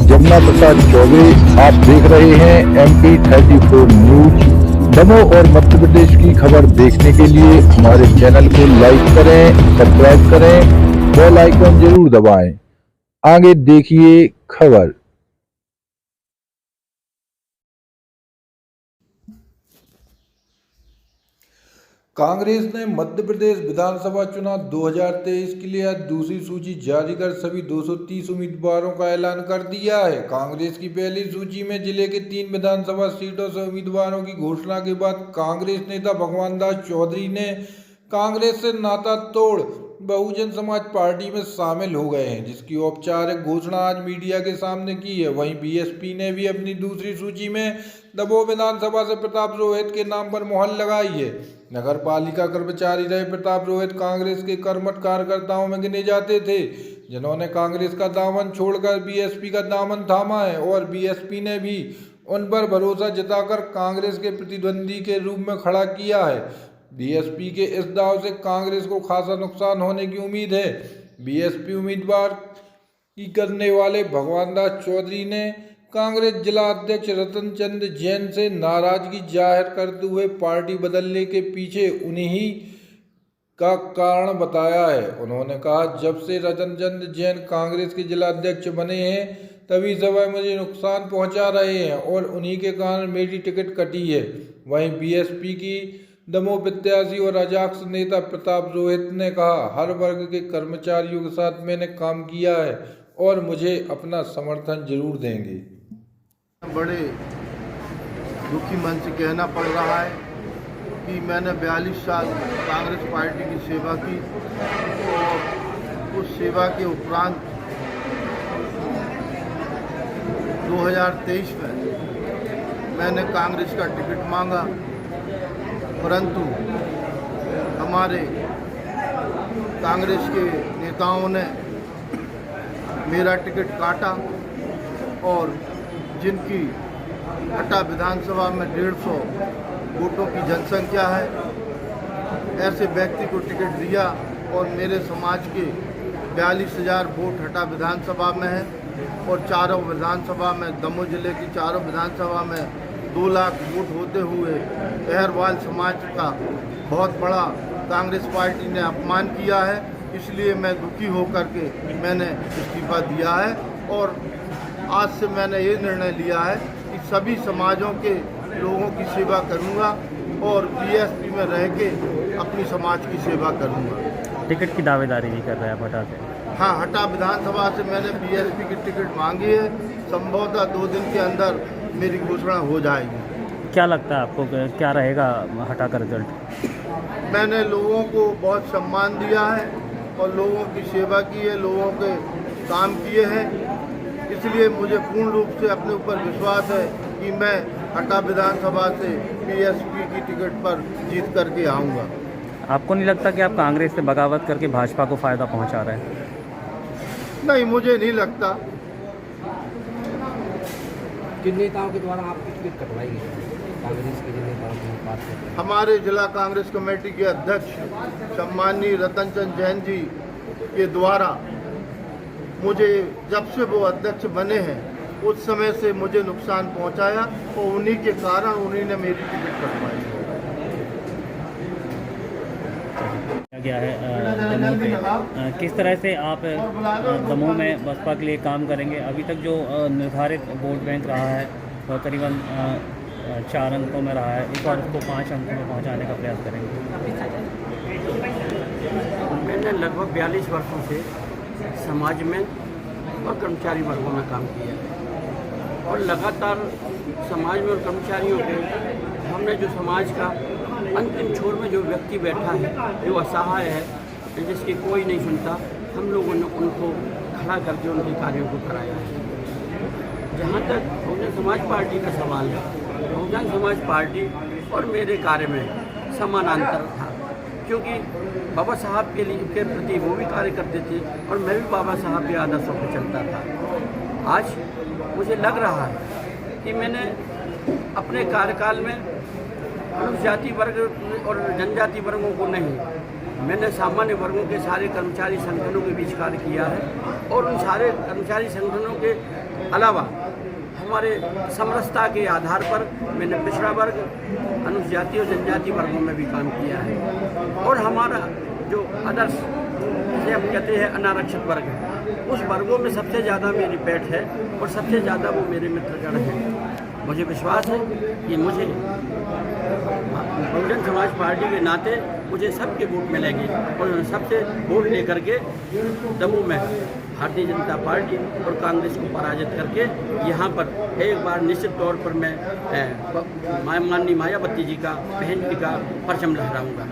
जमुना प्रसाद चौबे। आप देख रहे हैं MP34 न्यूज। दमोह और मध्य प्रदेश की खबर देखने के लिए हमारे चैनल को लाइक करें, सब्सक्राइब करें, बेल आइकन जरूर दबाएं। आगे देखिए खबर। कांग्रेस ने मध्य प्रदेश विधानसभा चुनाव 2023 के लिए आज दूसरी सूची जारी कर सभी 230 उम्मीदवारों का ऐलान कर दिया है। कांग्रेस की पहली सूची में जिले के 3 विधानसभा सीटों से उम्मीदवारों की घोषणा के बाद कांग्रेस नेता भगवान दास चौधरी ने कांग्रेस से नाता तोड़ बहुजन समाज पार्टी में शामिल हो गए हैं, जिसकी औपचारिक घोषणा आज मीडिया के सामने की है। वहीं बीएसपी ने भी अपनी दूसरी सूची में दमोह विधानसभा से प्रताप रोहित के नाम पर मुहर लगाई है। नगर पालिका कर्मचारी रहे प्रताप रोहित कांग्रेस के कर्मठ कार्यकर्ताओं में गिने जाते थे, जिन्होंने कांग्रेस का दामन छोड़कर बीएसपी का दामन थामा है और बीएसपी ने भी उन पर भरोसा जताकर कांग्रेस के प्रतिद्वंदी के रूप में खड़ा किया है। बीएसपी के इस दाव से कांग्रेस को खासा नुकसान होने की उम्मीद है। बीएसपी उम्मीदवार की करने वाले भगवान दास चौधरी ने कांग्रेस जिला अध्यक्ष रतन चंद जैन से नाराजगी जाहिर करते हुए पार्टी बदलने के पीछे उन्हीं का कारण बताया है। उन्होंने कहा, जब से रतन चंद जैन कांग्रेस के जिला अध्यक्ष बने हैं तभी सब मुझे नुकसान पहुंचा रहे हैं और उन्हीं के कारण मेरी टिकट कटी है। वहीं बीएसपी की दमोह प्रत्याशी और अजाक्स नेता प्रताप रोहित ने कहा, हर वर्ग के कर्मचारियों के साथ मैंने काम किया है और मुझे अपना समर्थन जरूर देंगे। बड़े दुखी मन से कहना पड़ रहा है कि मैंने 42 साल कांग्रेस पार्टी की सेवा की और उस सेवा के उपरांत 2023 में मैंने कांग्रेस का टिकट मांगा, परंतु हमारे कांग्रेस के नेताओं ने मेरा टिकट काटा और जिनकी हटा विधानसभा में 150 वोटों की जनसंख्या है, ऐसे व्यक्ति को टिकट दिया और मेरे समाज के 42,000 वोट हटा विधानसभा में है और चारों विधानसभा में, दमोह जिले की चारों विधानसभा में 2 लाख वोट होते हुए अहरवाल समाज का बहुत बड़ा कांग्रेस पार्टी ने अपमान किया है। इसलिए मैं दुखी होकर के मैंने इस्तीफा दिया है और आज से मैंने ये निर्णय लिया है कि सभी समाजों के लोगों की सेवा करूंगा और बीएसपी में रह के अपनी समाज की सेवा करूंगा। टिकट की दावेदारी भी कर रहे हैं आप हटा से? हाँ, हटा विधानसभा से मैंने बीएसपी की टिकट मांगी है। संभवतः 2 दिन के अंदर मेरी घोषणा हो जाएगी। क्या लगता है आपको, क्या रहेगा हटा का रिजल्ट? मैंने लोगों को बहुत सम्मान दिया है और लोगों की सेवा की है, लोगों के काम किए हैं, इसलिए मुझे पूर्ण रूप से अपने ऊपर विश्वास है कि मैं हटा विधानसभा से बीएसपी की टिकट पर जीत करके आऊँगा। आपको नहीं लगता कि आप कांग्रेस से बगावत करके भाजपा को फ़ायदा पहुंचा रहे हैं? नहीं, मुझे नहीं लगता। किन नेताओं के द्वारा आपकी टिकट कटवाई गई? कांग्रेस के जिन नेताओं की बात करते हैं। हमारे जिला कांग्रेस कमेटी के अध्यक्ष सम्माननीय रतन चंद जैन जी के द्वारा मुझे, जब से वो अध्यक्ष बने हैं उस समय से मुझे नुकसान पहुंचाया और उन्हीं के कारण उन्हीं ने मेरी टिकट कटवाई गया है दमोह में। किस तरह से आप दमोह में बसपा के लिए काम करेंगे? अभी तक जो निर्धारित वोट बैंक रहा है वह करीबन 4 अंकों में रहा है, इस बार उसको 5 अंकों में पहुंचाने का प्रयास करेंगे। मैंने लगभग 42 वर्षों से समाज में और कर्मचारी वर्गों में काम किया है और लगातार समाज में और कर्मचारियों के हमने जो समाज का अंतिम छोर में जो व्यक्ति बैठा है, जो असहाय है, जिसकी कोई नहीं सुनता, हम लोगों ने उनको खड़ा करके उनके कार्यों को कराया है। जहाँ तक बहुजन समाज पार्टी का सवाल है, बहुजन समाज पार्टी और मेरे कार्य में समानांतर था, क्योंकि बाबा साहब के प्रति वो भी कार्य करते थे और मैं भी बाबा साहब के आदर्शों पर चलता था। आज मुझे लग रहा है कि मैंने अपने कार्यकाल में अनुसूचित वर्ग और जनजाति वर्गों को नहीं, मैंने सामान्य वर्गों के सारे कर्मचारी संगठनों के बीच कार्य किया है और उन सारे कर्मचारी संगठनों के अलावा हमारे समरसता के आधार पर मैंने पिछड़ा वर्ग, अनुसूचित जाति और जनजाति वर्गों में भी काम किया है। और हमारा जो आदर्श जिसे हम कहते हैं अनारक्षित वर्ग है, उस वर्गों में सबसे ज़्यादा मेरी पैठ है और सबसे ज़्यादा वो मेरे मित्रगण हैं। मुझे विश्वास है कि मुझे बहुजन समाज पार्टी के नाते मुझे सबके वोट मिलेंगे और सबसे वोट लेकर के दमोह में भारतीय जनता पार्टी और कांग्रेस को पराजित करके यहाँ पर एक बार निश्चित तौर पर मैं माननीय मायावती जी का, बहन जी का परचम लहराऊंगा।